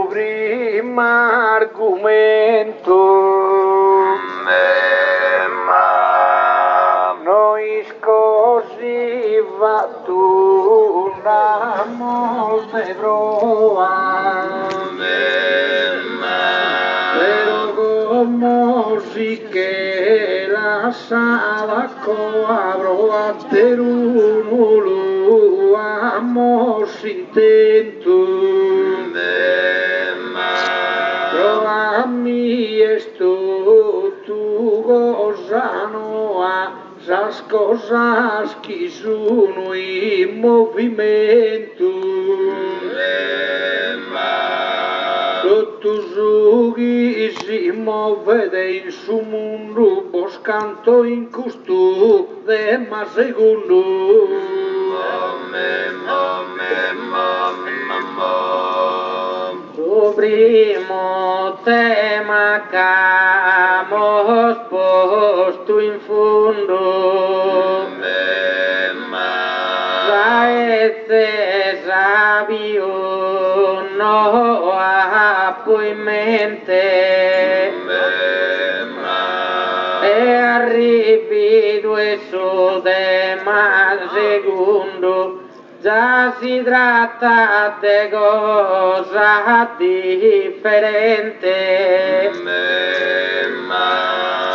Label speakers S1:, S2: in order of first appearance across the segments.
S1: prima argomento noi così va tu una molte prova però come si che la sala coabro a teruno amo si intento mi esto tu gozano a las cosas que sono in movimento tutto sughi si muove in su mondo buscando in custo de más segundo tu primo tema che hemos posto in fondo Saezze sabio no appo in mente e arrivi due sode ma secondo già si tratta di cosa differente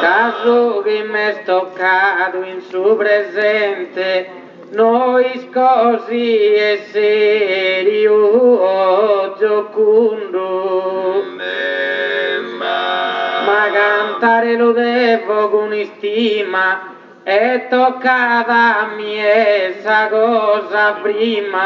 S1: caso che mi è toccato in suo presente noi così è serio giocondo ma cantare lo devo con stima è toccata a me essa cosa prima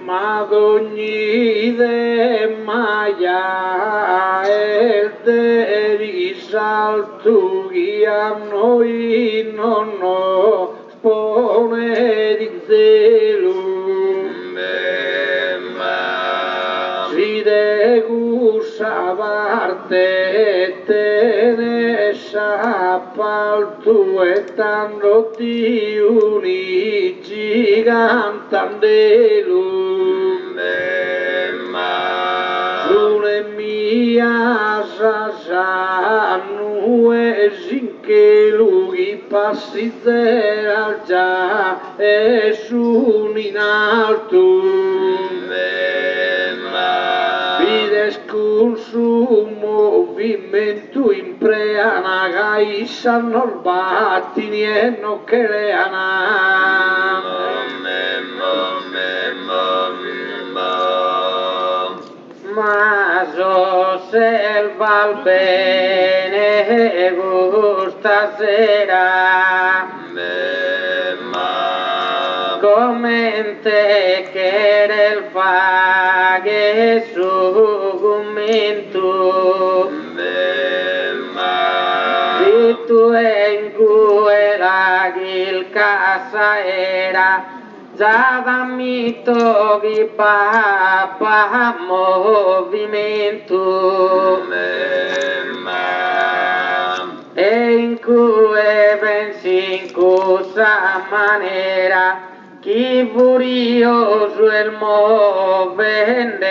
S1: ma ogni de maia e de risalto che a noi non spone di zelo si degusta parte te ne sappalto e tanto ti uni gigantandelo sulle mia sasanu e sinche lui passi zera già e su in alto con su movimento in preana gaisa non battini e non che le ma so selva al bene questa sera commente che era il fa che su commento se tu in quella che il casa era già da mito che papà movimento e in cui pensi in cosa maniera chi furioso il movente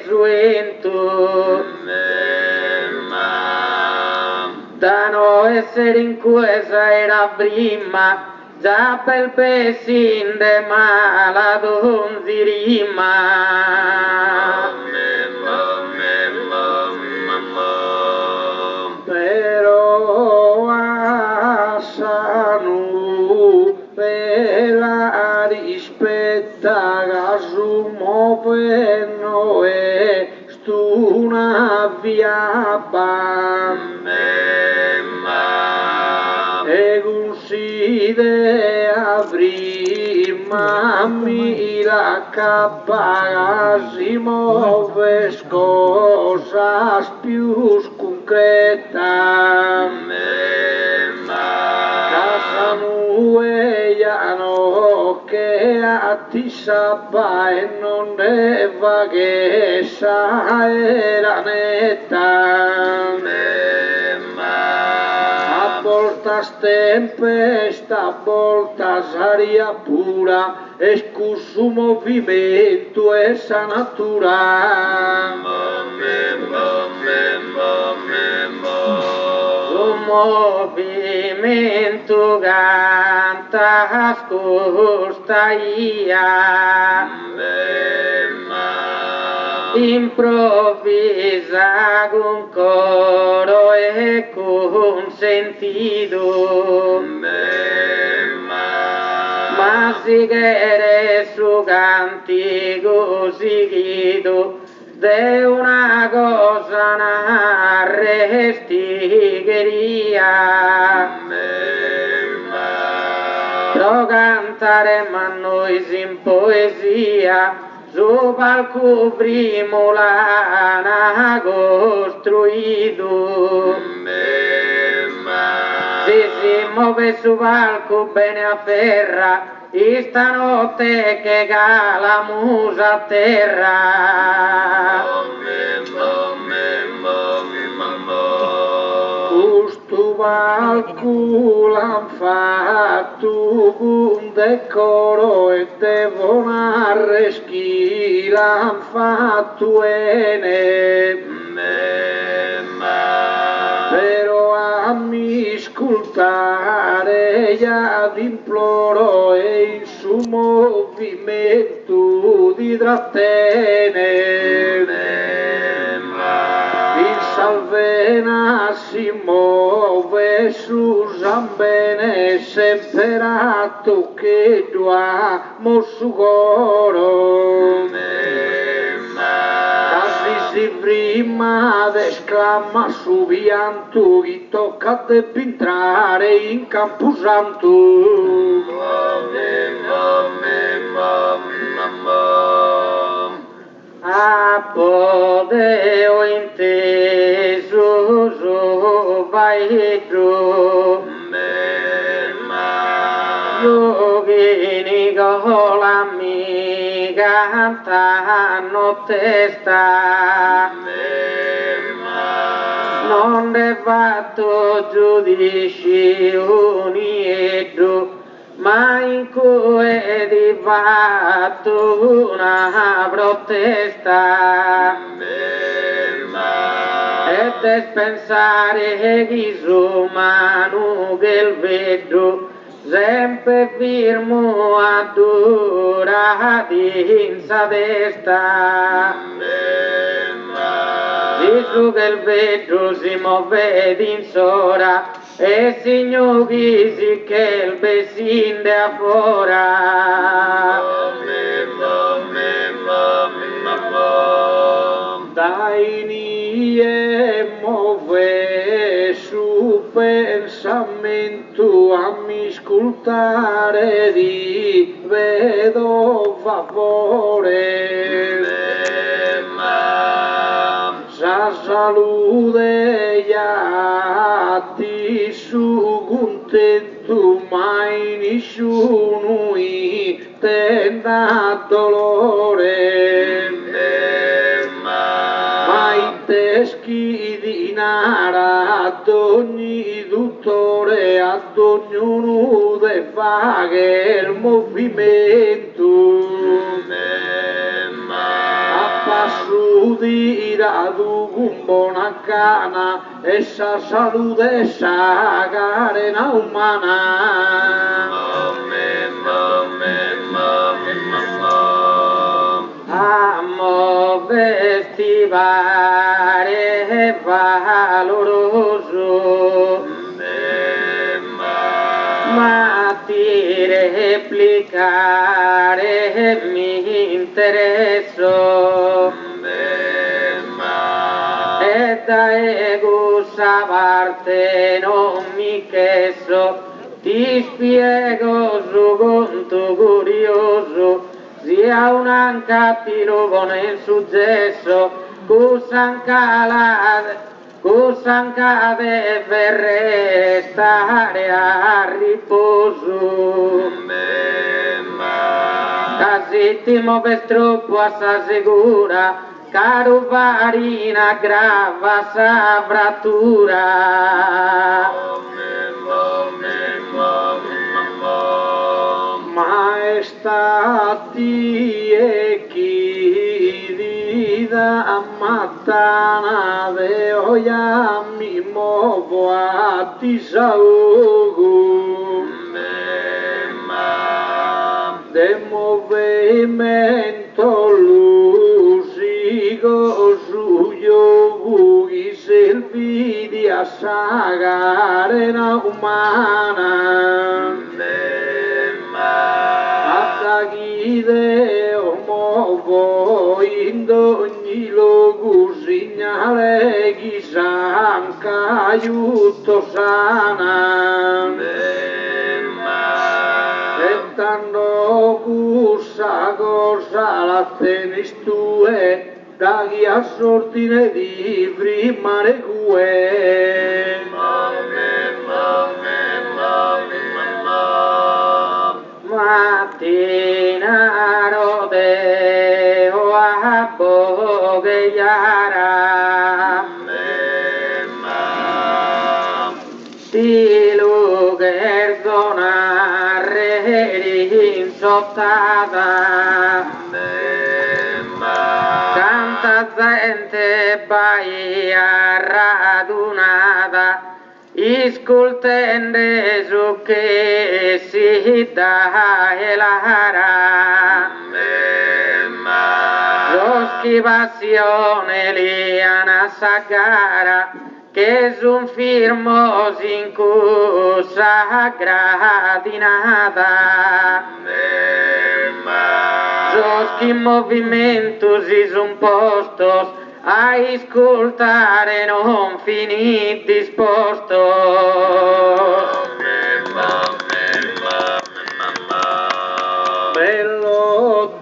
S1: suento da non essere in questa era prima già per pesin de mala don si rima però assanu per la rispetta che su muovono e stuna via e considera prima mi la capa si muove cosas più concreta casa nuella che a ti sappa e non è vaghezza era netta
S2: voltas tempesta, voltas aria pura, escuso movimento essa natura.
S1: Un movimento canta ascoltaia, improvvisa con coro e con sentido, ma si quiere su cantico seguido de una cosa narrestigheria. Lo cantaremo a noi in poesia, su palco primo l'hanno costruito. Se si muove su palco bene a ferra, e stanotte che cala musa a terra.
S2: Questo palco l'han fatto con decoro e devono arreschi, l'han fatto bene. Però a mi ascoltare già d'imploro e il suo movimento di trattenere. Il Salvena si muove su Zambene, separato che già mosso coro. Si prima esclama su pianto chi tocca de entrare in Camposanto.
S1: A podeo inteso so vai giù, Yogini gola mi cantano testa, non ne fatto giudici unietto, ma in cui è di fatto una protesta. E per pensare che umano che il vedo sempre firmo a dura in sa testa. Gesù che il vedo si muove in sora e signori si che il besinde a fora.
S2: Dai e muove su pensamento a mi ascoltare di vedo favore. Sa salute ya ti su contento mai nessuno intenda dolore. Teschi di nara ad ogni dottore, ad ognuno deve fare il movimento. A passo di radu con buona cana, essa salute, essa carena umana.
S1: Amo vestivare valoroso, ma ti replicare mi interesso, e da egusa parte non mi chesso, ti spiego su conto curioso, sia un ancatiro nel successo, cusanca deve restare a riposo. Casi ti muove troppo assicura, caro farina grava sa frattura.
S2: stati e chi dida ammatana de oya mi movo a ti saugu de movimento lusigo suyo bugi silvidia sagarena umana Attagide omovo indo ogni logo segnale chisanca aiuto sana Ettando cussa cosa la tenistue dagli assortine di primare cue mattina rodeo a bogheiara di lugar zona rinsottata tanta gente baia radunata iscoltende su che si dà e lara l'oschivazione liana sagara che son firmos in cussa gradinata Joschi movimentos si son postos a ascoltare non finì disposto bello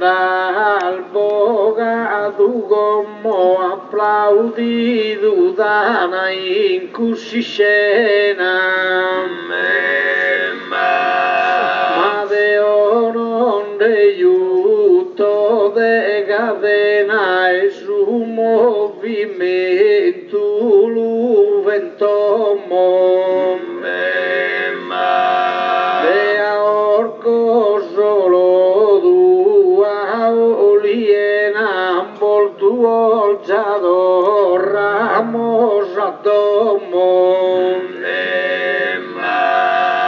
S2: al boga du gommo applaudido dana in cusci scena ma deo non aiuto de cadena e su movimento luventomo de orco solo dua oliena voltu olciado ramos addomo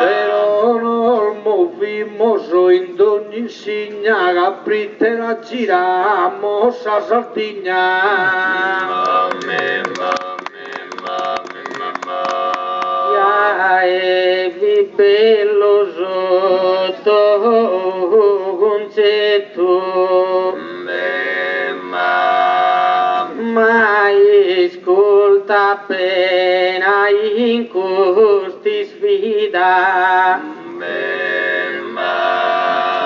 S2: però non movimos in ogni insignia aprite la giramos a Sardigna ya e bello sotto concetto mai ascolta appena in questi sfida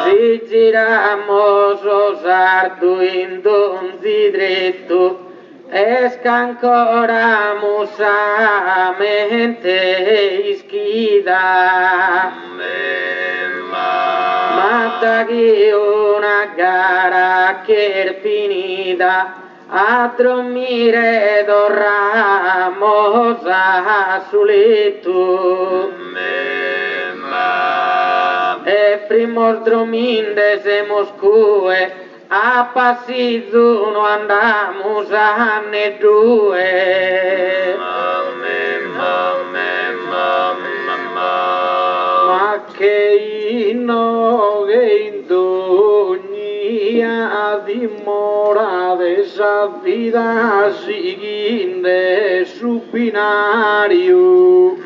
S2: si giramos o sardo in donzi dritto esca ancora musamente ischida ma da chi una gara che è finita a dormire dorramos a su letto e primos dorminde se moscue a passizzo no andamos a ne due ma che no che in ogni dimora de esa vida siguiente su binario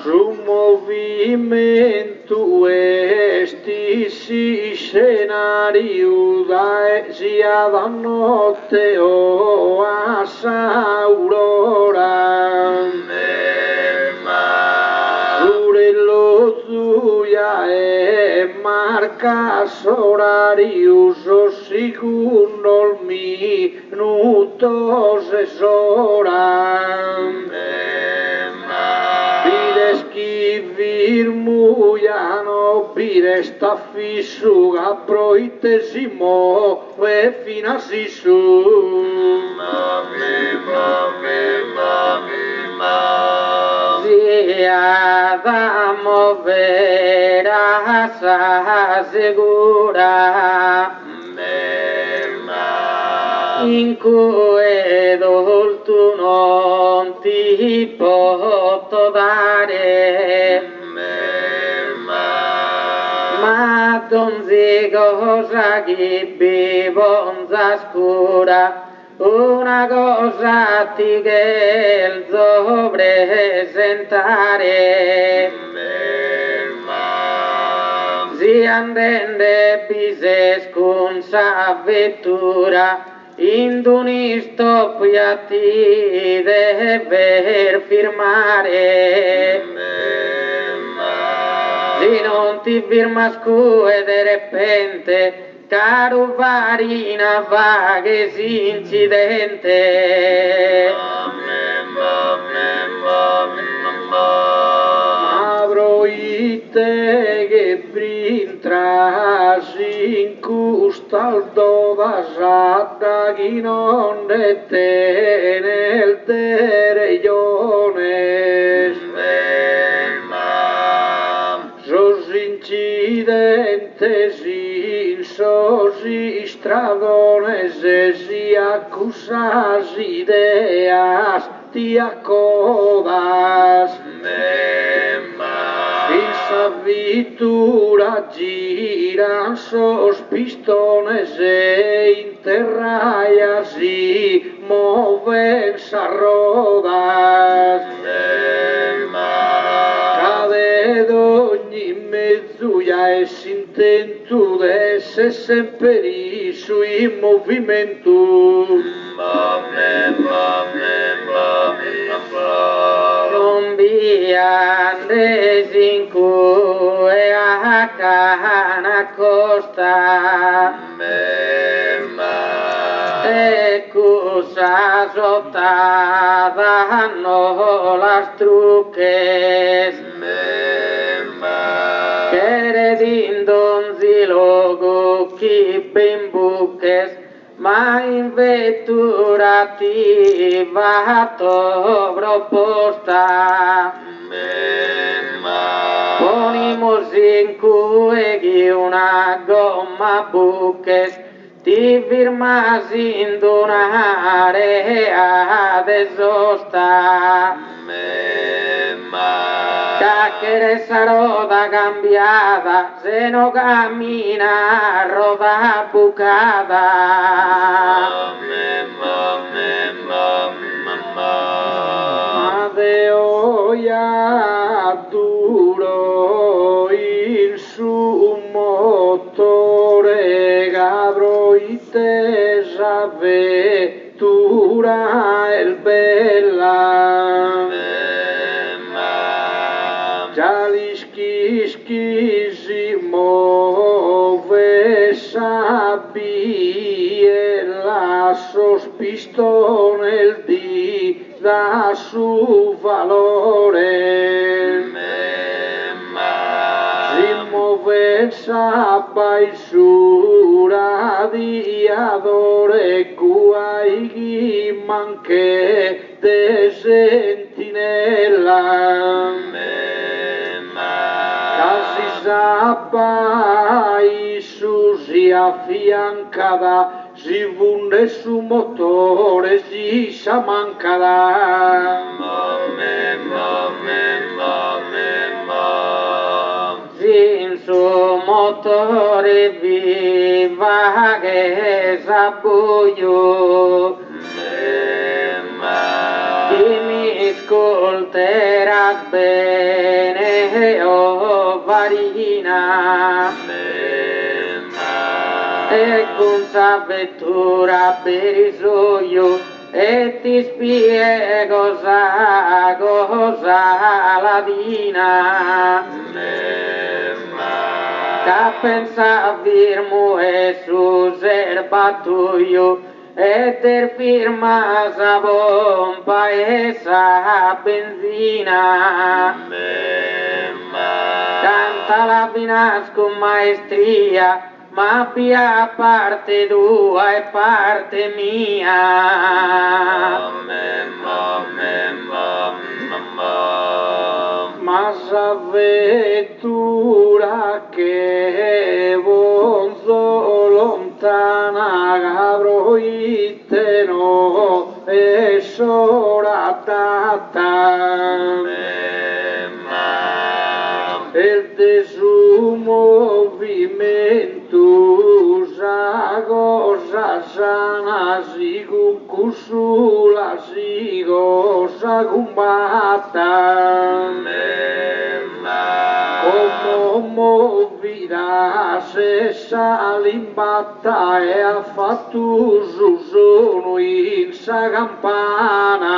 S2: su movimento esti si scenario da sia da notte o a aurora Urello zuia e marca sorarius o secondo il minuto sesora Pires chi virmuiano pires sta fissuga proitesimo e fino a sisu sia
S1: da moverà s'assicura in cui tu non ti posso dare ma donzi cosa che bevonza scura una cosa ti che il presentare si andende bise scunsa vettura in un stop ti deve firmare se non ti firma scuola di repente caro varina va che si incidente
S2: Abro ite che brintrasi in custal dova satta chi non dette nel tereiones sos incidentes in sosi stradones e si accusas ideas ti accodas in savitura giran sos pistones e interraias y moven rodas cade d'ogni mezzuia es intento d'esse sempre su in movimento
S1: non via in cui a cana costa e cosa sottava no las truques che redindonzi logo chi ben buques ma in vettura ti va proposta ponimos in cui una gomma buques ti firmas in un'area desosta che sarò da cambiata se no cammina roda bucata
S2: Adeoia duro il su motore gabro itesa vettura el bella già gli schischi si muove sabbie la sospistone il di da su valore si muove sabba il sura di adore guai manche de sentinella casi sabba su si affiancada si vunde su motore si s'amancada
S1: sin su motore viva che s'abbuio chi mi ascolterà bene o varina e con sa vettura per il soio e ti spiego cosa ladina che pensa firmo e su serbatoio e ter firma sa pompa e sa benzina canta la finas con maestria ma via parte tua e parte mia
S2: ma avventura che bonzo lontana gabro iteno e soratata el de su movimento zago zazana zigun kusula zigo zagumbata como movirás esa limbata e ha fatto sono in sa campana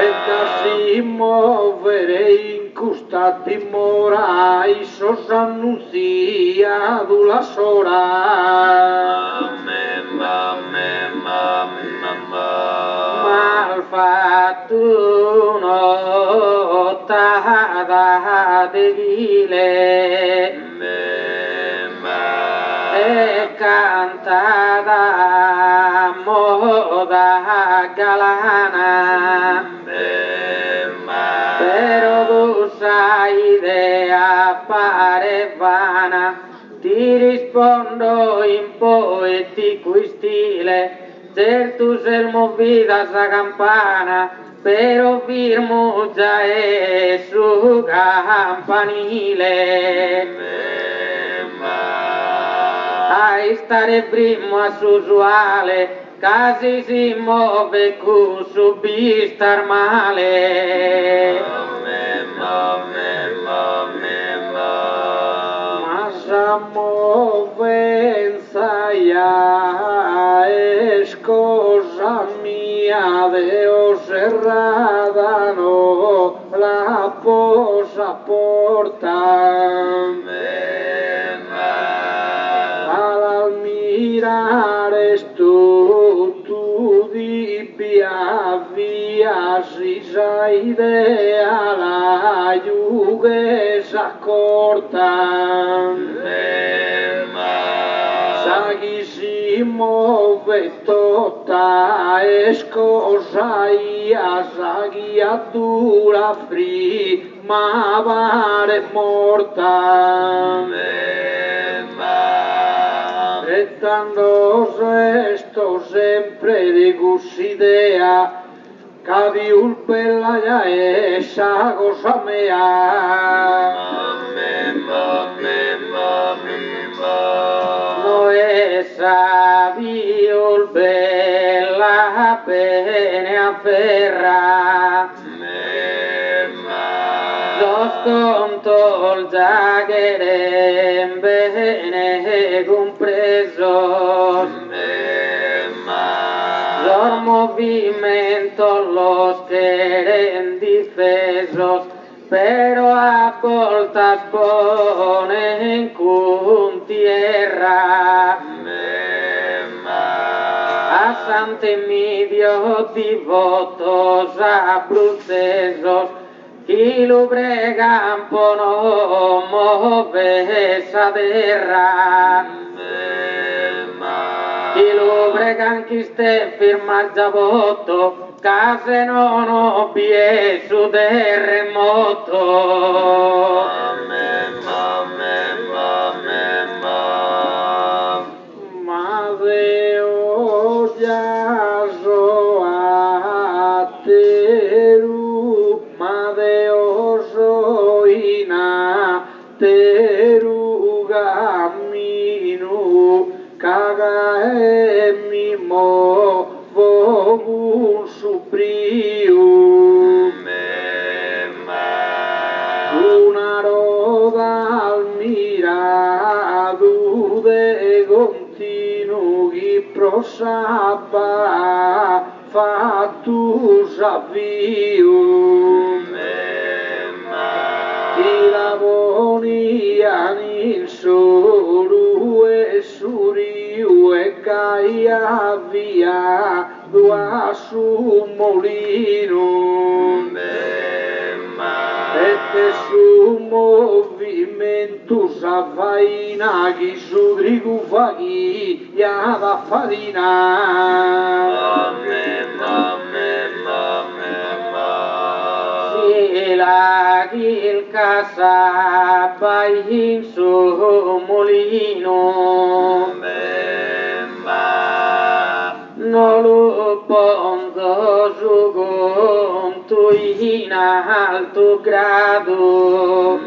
S2: e da si muovere incusta dimora i sos annunzia la sora
S1: malfattuno tahada de vile e cantada moda galana pero questa idea pare vana ti rispondo in poetico stile certo se movida sa campana però firmo già è su campanile a stare primo a su usuale casi si muove cu subì star male
S2: ma sa movenza ya es cosa mia Deo serrada no la posa porta al mirare tu di via si sa idea la juguesa corta sa chi si muove tutta es cosa ia sa chi dura fri ma pare morta e tanto resto sempre di quest'idea che viul bella ya esa cosa mea
S1: no esa viol bella bene afferra los contol giagherem bene compresos los movimientos los quieren difesos pero a voltas ponen con tierra a sant'Emmi Dio divotos abrucesos chi lo bregan pono move sa terra chi lo bregan chi ste firma già voto case non obie su terremoto
S2: ma Deo ya so a teru ma Deo so ina teru gaminu caga e mi mo vobun supriu una roda al mirado de continuo chi prosappa fattus avviu chi lavonian in soru e suriu e caia via a su molino e su movimento s'avvaina chi su trigu fa chi ya da farina
S1: si il casa vai in suo mulino, non lo pondo su conto in alto grado,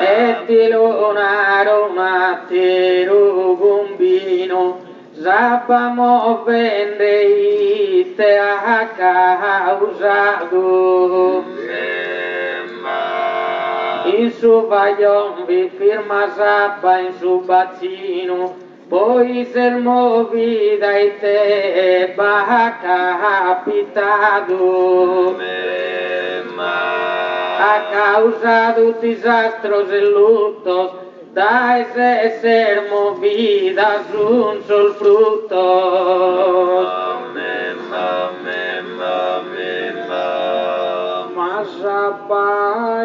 S1: e di lunaro mattero gombino, sapamo vende te a causato. In su vaglion vi firma sappa in su bazzino, poi se muovi dai te va capitato. A causa di disastros e luttos, dai se ser movida un sol fruto.
S2: Masapa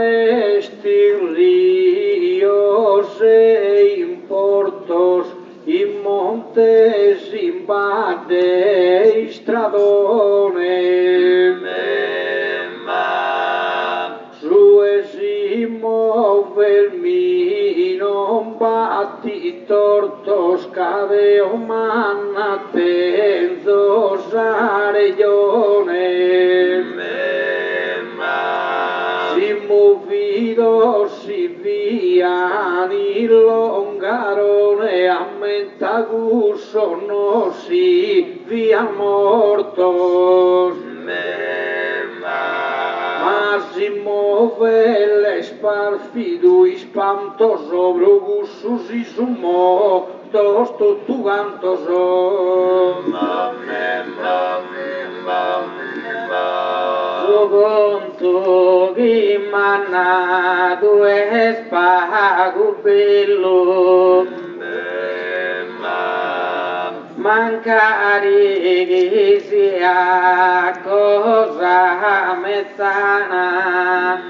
S2: ríos e importos, y montes invade stradones. Su esimo vermi non batti tortos cade o manna tenzo sarellone. Si movido si via il longarone aumenta gusto no si via mortos. Ma si muove l'esparfido y spanto sobre gussus y sumo dos tutugantos.
S1: Su conto chi manna due spago bello, mancari che sia cosa mezzana,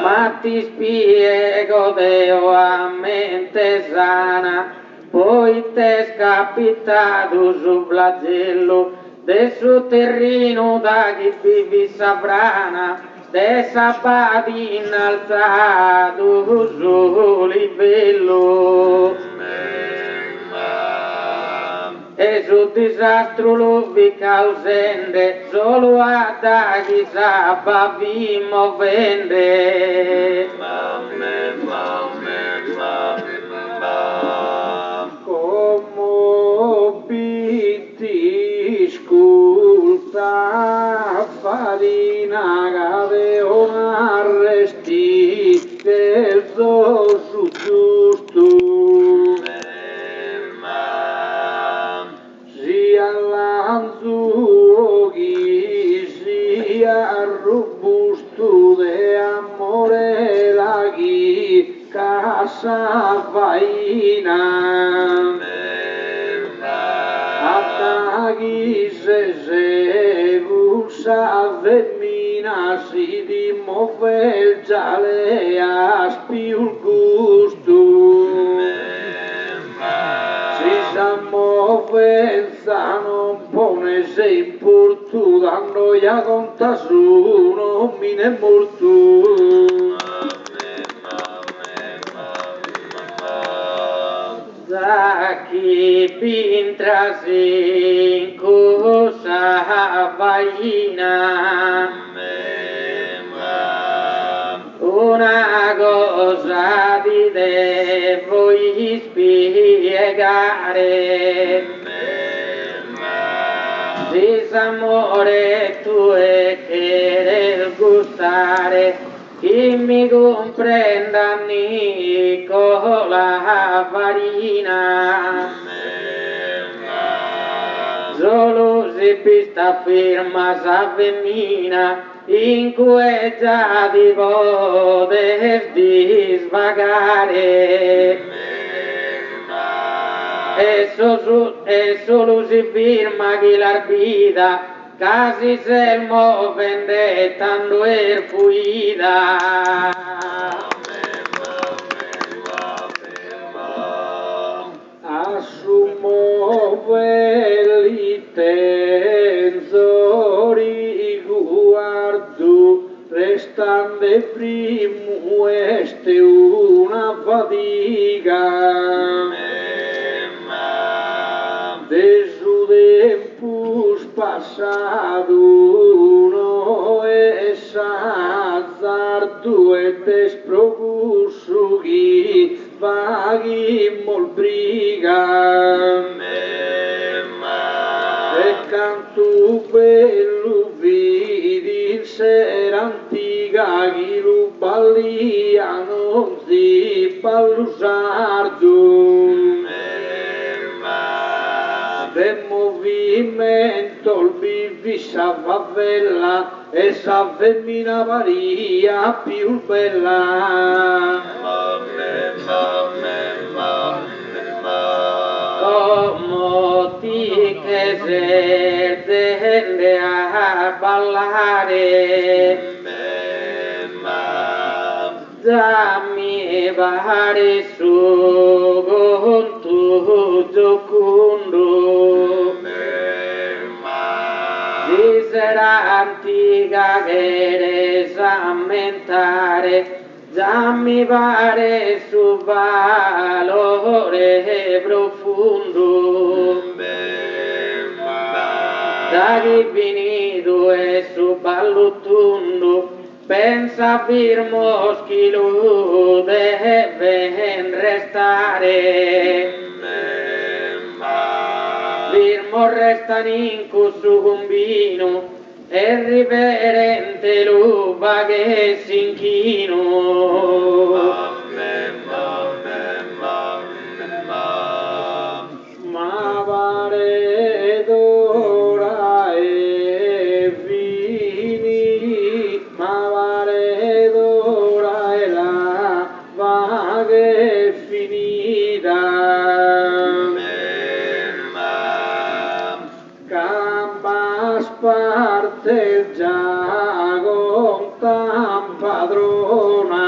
S1: ma ti spiego Deo a mente sana, poi t'è scapitato su flagello del suo terreno da chi vivi saprana, de sabati innalzato su livello. E su disastro lo vi causende, solo a da chi sa vi movende.
S2: Como piti sculta farina gade on arresti del su giusto. Sia l'anzuoghi sia robusto de amore laghi casa vaina. Attaghi se busa femmina si dimove giale a spiul gusto. Si s'ammovenza non pone se importu danno ya conta su non mine mortu.
S1: Da chi pintrasi in cosa vaina, una cosa ti devo spiegare, si s'amore tu e querer gustare, chi mi comprenda ni con la farina, solo si pista firma sa femmina, in cui già di poter di svagare, e solo si firma chi l'arbida, casi se il movende tanto er fuida.
S2: Assumo velli tenzori de su tempus passado no es azzardo et es procusughi vaghi molt brigam e cantu bello vidi in sera antica chi lo ballia non si ballusardo de movimento il vivi sa favela e sa femmina varia più bella
S1: come ti che se tende a ballare dammi bahare su con tu giocundo di sera antica che esamentare già mi pare su valore profondo da chi finito e su ballutundo pensa firmo schilo deve restare firmo resta in questo combino e riverente luba che si inchino ma pare d'ora e fini ma pare d'ora e la va che è finita Camba sparte già con tan padrona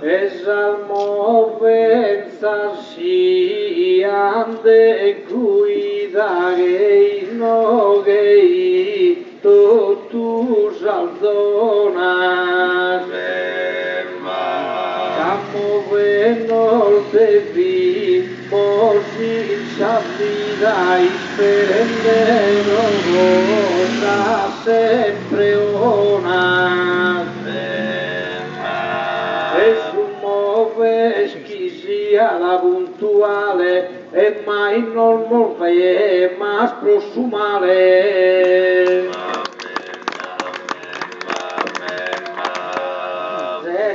S1: e salmo pensa si ande cuida che no che tu salzona Cammo venno te vi Mosi sabida isperendero da sempre ona e su muove sia la puntuale e mai non morfe ma prosumale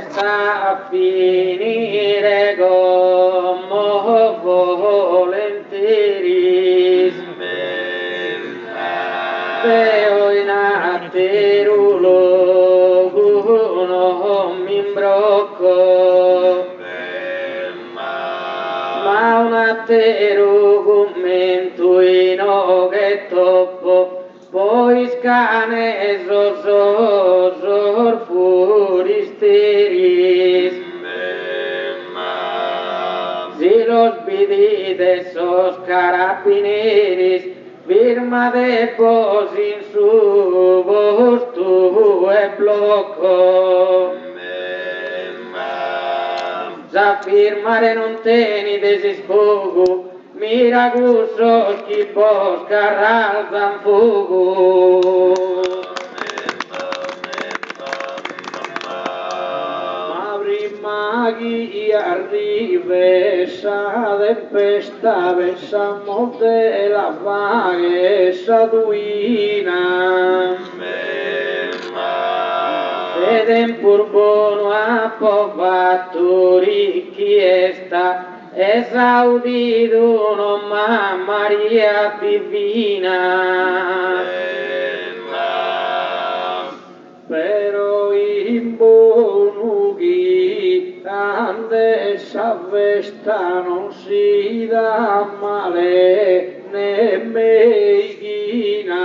S1: sta a finire come volentieri Deo in atterulo non mi imbrocco ma un attero commento in che toppo poi scane sor furisteris si los vidite sos carabineris firma de vos in su vos tu e blocco già firmare non teni desispogo miracusos chi vos carralzan fugo ma prima chi arrive sa tempesta pensamo della vaghezza duina ed in purbono a povato richiesta esaudito non ma Maria divina però in buono chi ande sa festa non si dà male né meichina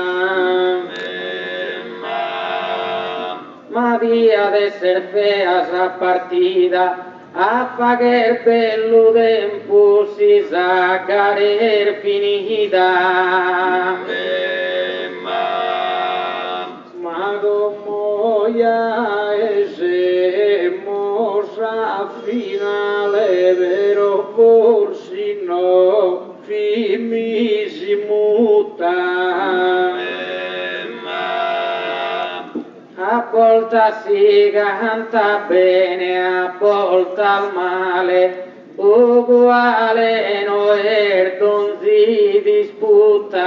S1: ma via de ser fea sa partita a fager bello tempo si sa carer finita ma como ya ese mosa finale vero por si canta bene, a volte al male, uguale noi non si disputa.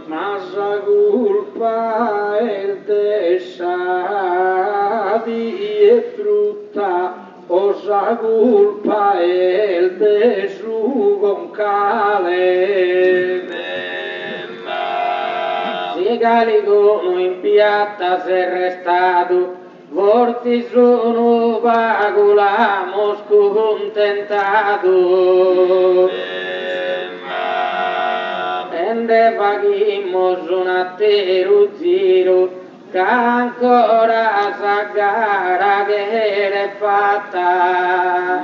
S2: Ma sa colpa è dessa di frutta, o sa colpa è de su concale.
S1: Si calicono in piatta se è restato, vorti sono vaculamo scontentato. Ende faghimmo su un attero ziro, che ancora sa gara che è fatta.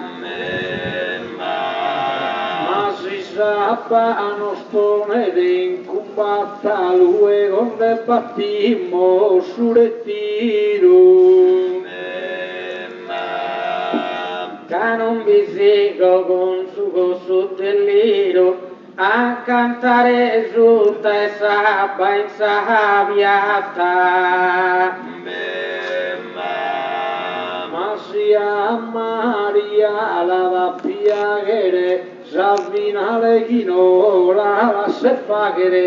S2: Ma si sappa non spone in combatta, lui con le battimmo su retiro.
S1: Che non vi sigo con su dell'iro, a cantare su te sabba in sabiata.
S2: Ma sia Maria la piaghere, s'avvinale chi non la se faghere.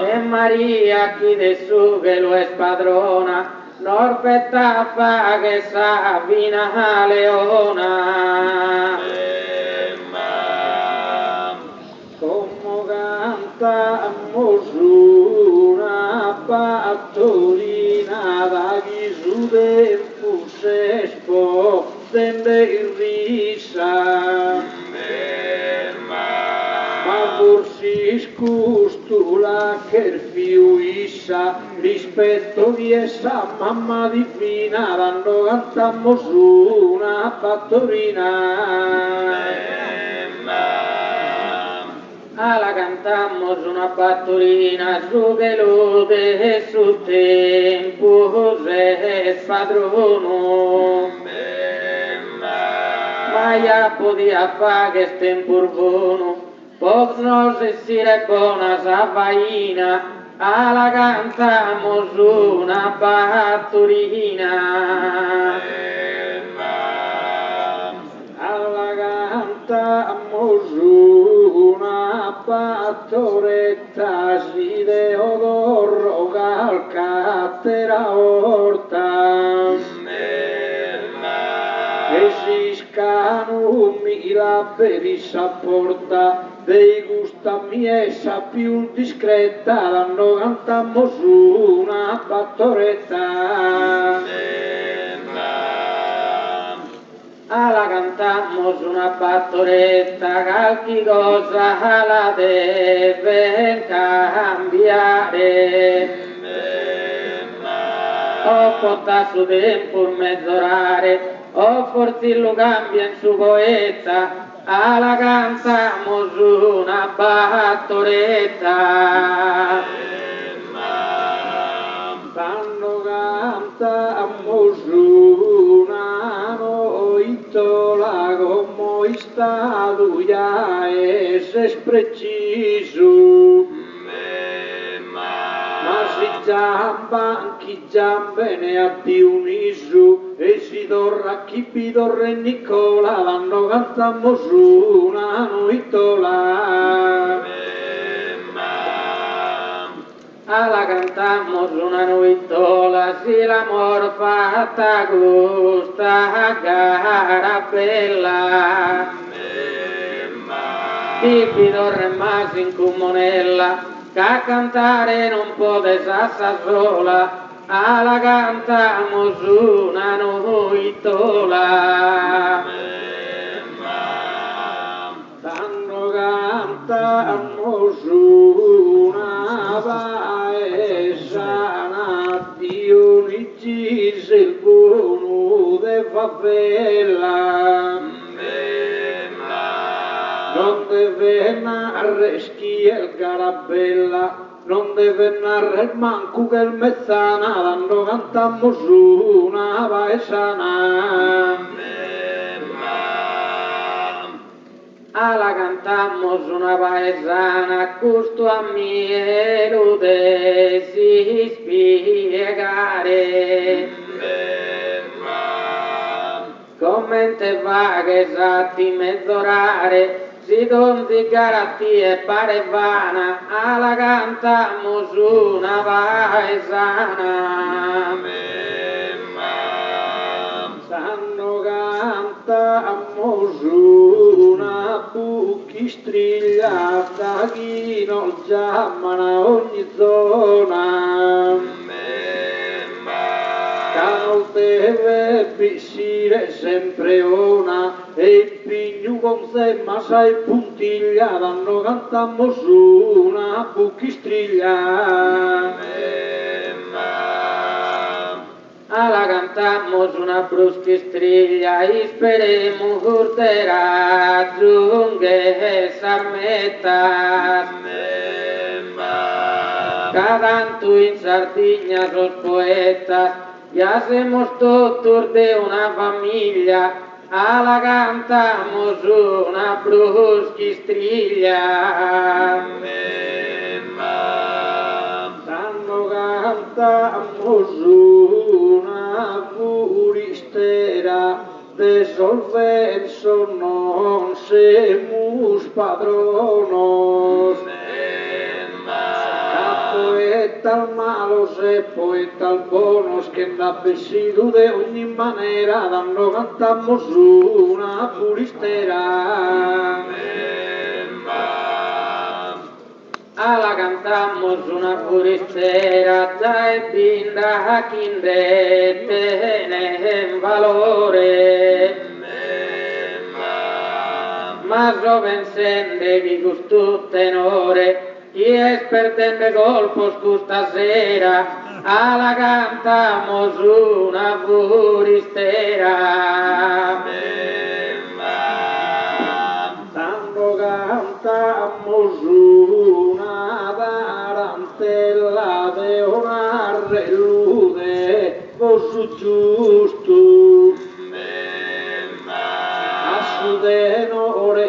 S1: E Maria chi de su che lo è padrona, Norbetta fa che s'avvina leona.
S2: Come canta su una battorina da chi su tempo se spottende in risa. Ma forse scustula che il fiu issa rispetto di essa mamma divina quando cantammo su una battorina.
S1: Alla cantammo su una battorina, su che lode e su tempo se padrono. Ma ja podia fa che stem purvono, poc nos essire buona sa faina, alla cantammo su una battorina.
S2: Alla cantammo su una battoretta, si Deodoro calcattera orta. E si scanumi la perissa porta, dei gusta miesa più discreta, l'hanno cantammo su una battoretta.
S1: Alla cantammo su una battoretta, qualche cosa la deve cambiare. O porta su tempo un mezz'orare, o forse lo cambia in su poeta, alla cantammo su una battoretta.
S2: Quando cantammo su una noittola, come stato già esse preciso. Ma si giamba, chi giambe ne ha di un isu, e si torra chi pidorre Nicola, quando cantammo su una noittola.
S1: Alla cantammo su una noittola, si l'amor fatta gusta gara bella. Di pidorre mas in comunella, che a cantare non pote sassa sola, alla cantammo su una noittola.
S2: Quando cantammo su una paesana, Dio li gise il buono de favela. Non deve narre schia il Garabella, non deve narre manco che il mezzana, quando cantammo su una paesana.
S1: la cantamos una paesana, gusto a mie si spiegare. Commente va che esatti mezz'orare, si donzi garatti e pare vana, la cantamos una paesana.
S2: Sanno cantamos una buchistrigliata, chi non chiamano ogni zona. Non deve piscire sempre una e il pigno con sé ma sai puntiglia danno cantammo su una buchistriglia.
S1: La cantamos una bruschistriglia e speriamo urterà giunghe sarmetta. Cantanto in Sardegna sos poetas, ya hacemos todos de una familia, la cantamos una bruschistriglia.
S2: Sanno cantamos una furistera, de solverso non semus padronos. Poeta al malo se poeta al bonos que en la vestido de ogni manera danno cantamos una furistera.
S1: La cantamos una furistera, già è binda chinde tene in valore. Ma so pensende che questo tenore y es perdente golpos esta sera, la cantamos una furistera.
S2: Tanto cantamos una tarantella de una relude, vos giusto. A su tenore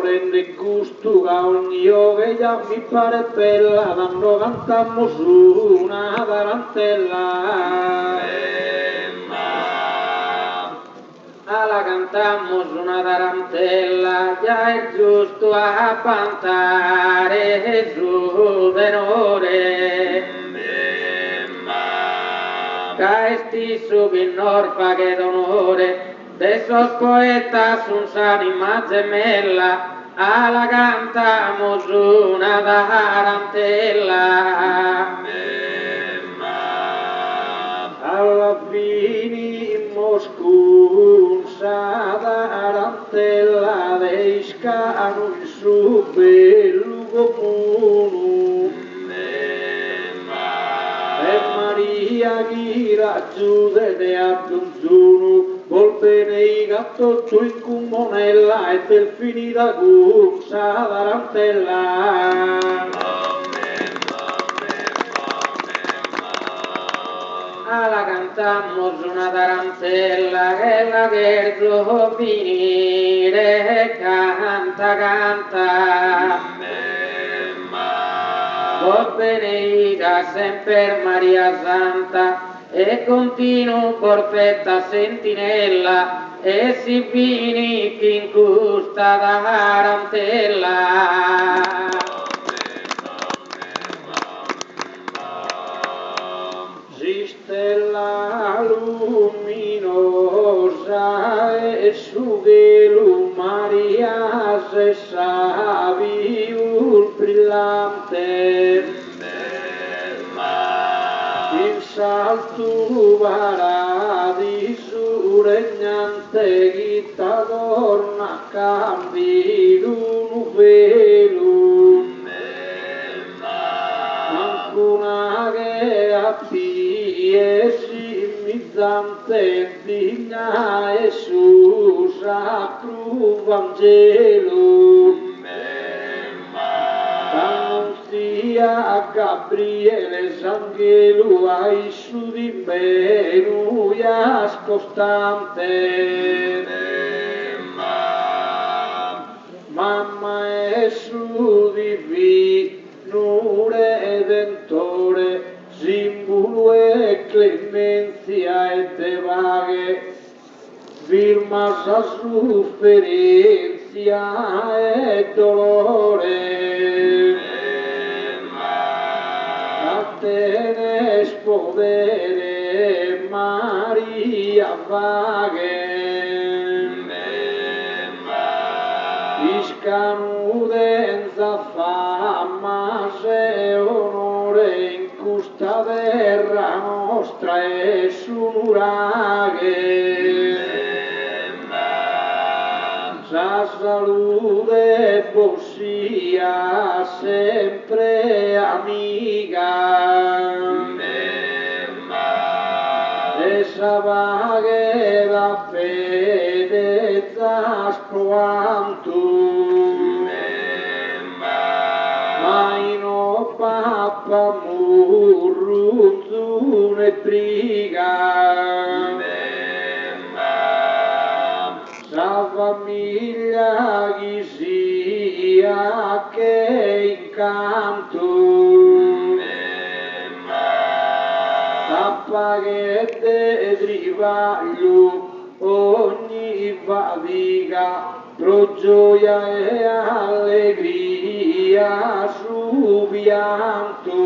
S2: rende gusto a ogni che già mi pare bella, danno cantamos una tarantella.
S1: La cantamos una tarantella, già è giusto a cantare su tenore. Che stisso che norfa che d'onore, de esos poetas un s'anima gemella, la cantamos una tarantella.
S2: Alla finimos con sa tarantella deiscano il suo bello comune. E Maria chi raggiunge de Abbonzuno, col bene i gatto giù in cumonella e del finita con sa tarantella.
S1: La cantamos una tarantella che la verso finire canta canta. Por benedica sempre Maria Santa e continuo perfetta sentinella e si fini che in custa tarantella.
S2: Stella luminosa e su velo Maria se saviul brillante in salto paradiso regnante chi t'adorna a cambio un velo ancora che appiesi mizzante digna e su sacro Vangelo annunzia a Gabriele Sangelo ai su di Benuia scostante Gesù divino Redentore, simbolo e clemenza e devaghe, firma sa sofferenza e dolore. A te ne spodere Maria vaghe, iscanudenza fama se onore in custa terra nostra e sunuraghe. Sa salute possia sempre amica, e sa vaghe la fedezza squantum, ma no pappa murrunzune briga, sa famiglia chi sia che incanto, tappa che de trivaglio ogni fatica, pro gioia e allegria su pianto.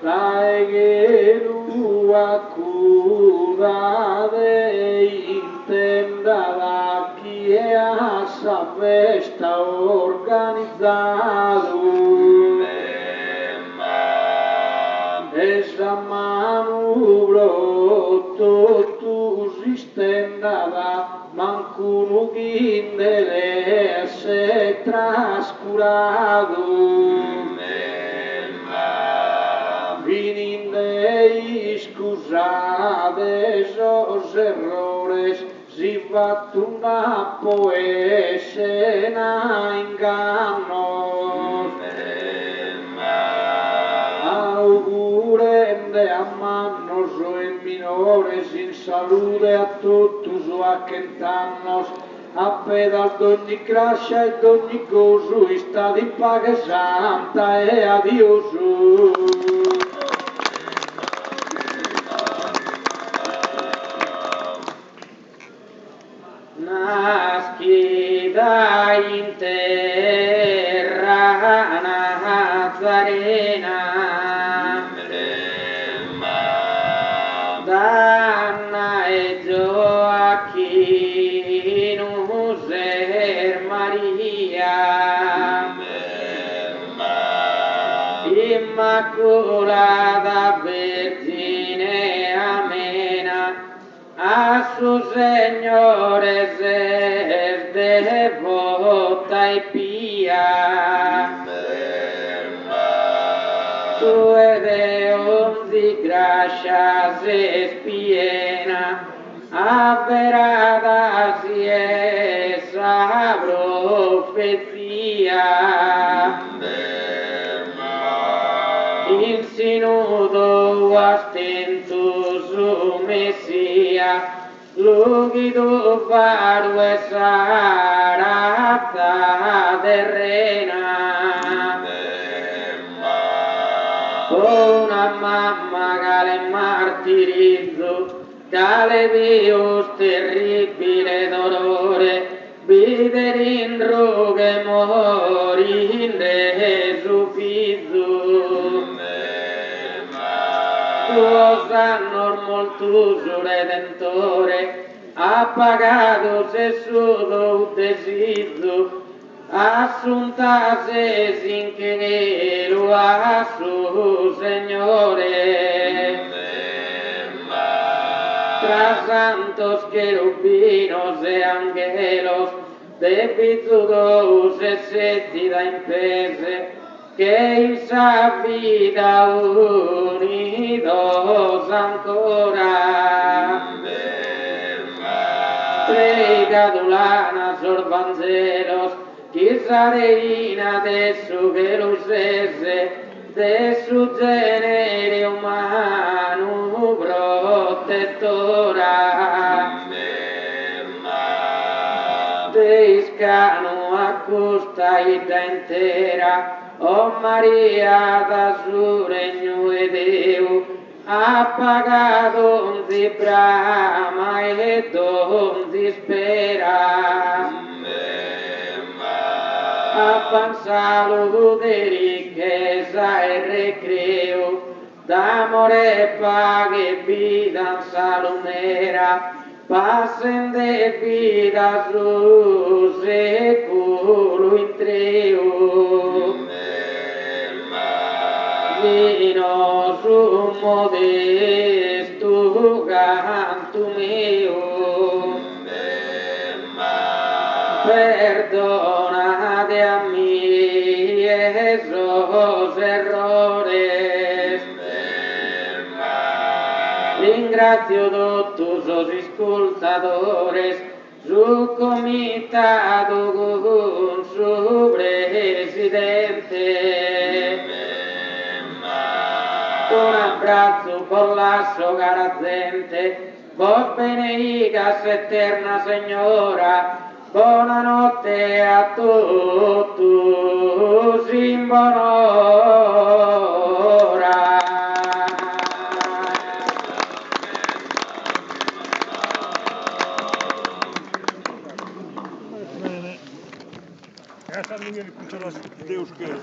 S2: Dai che tua cura intenda da chi è a sa festa organizzato. E sa mano brotto tu si stendava, mancuno chindele se trascurato. Fininde scusate sos errores, si fatto una poesena inganno. Augurende a mannos e minores in salute a tutti a cent'annos, a pedal d'ogni crascia e d'ogni coso, sta in pace santa e adioso.
S1: Naschida in terra Nazarena, Danna e Gioacchino ser Maria, Immacolata Vergine amena, a su Signore ser devota e pia, tu Deus di gracia se spiena, avverada si essa profezia, insinudo astento su Messia, lugido faru e sarata terrena. Una mamma che le martirizzo, che le Dios terribile dolore, vider in roghe mori in resufizzo. Tuo sanno molto su Redentore, ha pagato se suo desizo, assunta se sin che lo ha su Signore. Tra santos querubinos e angelos, debizudos e setti da impese, que in sa vida unidos ancora. Prega dulana sorbanzelos, chissà reina de su Gerusese, de su genere umano protettora. De francescano accosta ida intera, o Maria da su regno e Deo, ha pagato un si brama e don si spera. Avanza lo de ricchezza e recreo, d'amore paghe vita salomera, passen de vita su secolo in treo. Vino su modesto canto mio, perdonate a me esos errores. Ringrazio todos los ascoltadores, su comitato con su presidente. Un abbraccio collasso cara gente, vos benedicas eterna Signora, buonanotte a tutti, in buon'ora.
S3: Bene. Essa menina que puxou as Deus quer.